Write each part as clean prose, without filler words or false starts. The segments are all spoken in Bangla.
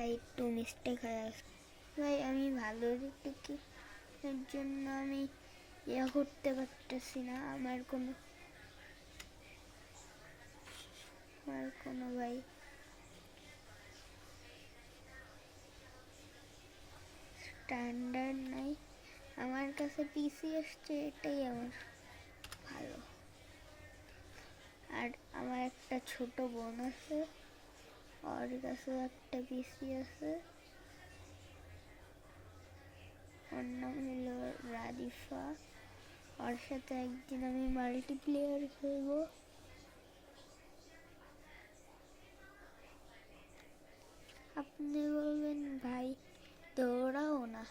ভাই একটু মিস্টেক হয়ে গেছে ভাই, আমি ভালো টিকি এর জন্য আমি করতে পারতেছি না। আমার কোনো ভাই স্ট্যান্ডার্ড নাই। আমার কাছে পিসি আসছে, এটাই আমার ভালো। আর আমার একটা ছোট বোন আছে, ওর কাছেও একটা পিসি আছে, ওর নাম হলো রাদিফা। ওর সাথে একদিন আমি মাল্টিপ্লেয়ার খেলবো। আপনি বলবেন ভাই দৌড়াও না,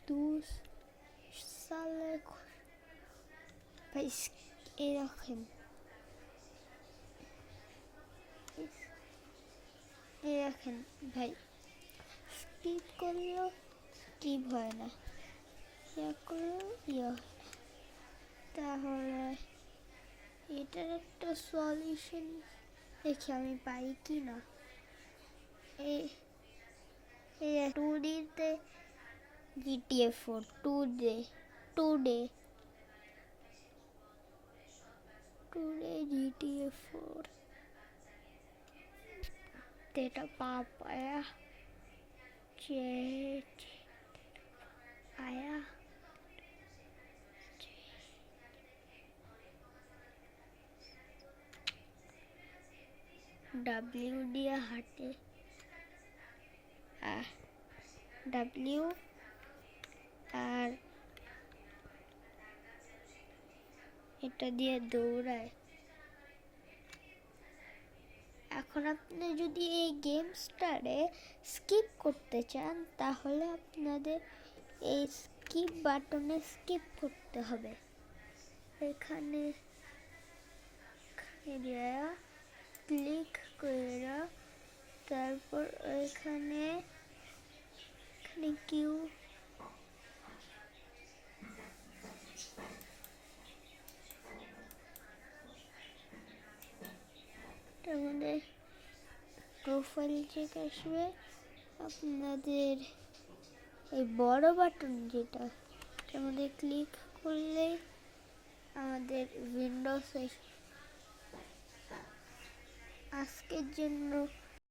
তুস সালে ভাই এই রাখেন, এই রাখেন ভাই। স্কিপ করলেও স্কিপ হয় না, করলেও তাহলে এটার একটা সলিউশন দেখি আমি পাই কি না। এই 2Dতে GTA 4 2D GTA 4 तेरा पाप आया आया W দিয়ে হাঁটে, W আর এটা দিয়ে দৌড়ায়। এখন আপনি যদি এই গেমসটারে স্কিপ করতে চান তাহলে আপনাদের এই স্কিপ বাটনে স্কিপ করতে হবে। এখানে ক্লিক করে তারপর এখানে কিউ আমাদের প্রোফাইল চেক আসবে। আপনাদের এই বড় বাটন যেটা আমাদের ক্লিক করলে আমাদের উইন্ডোজ আজকের জন্য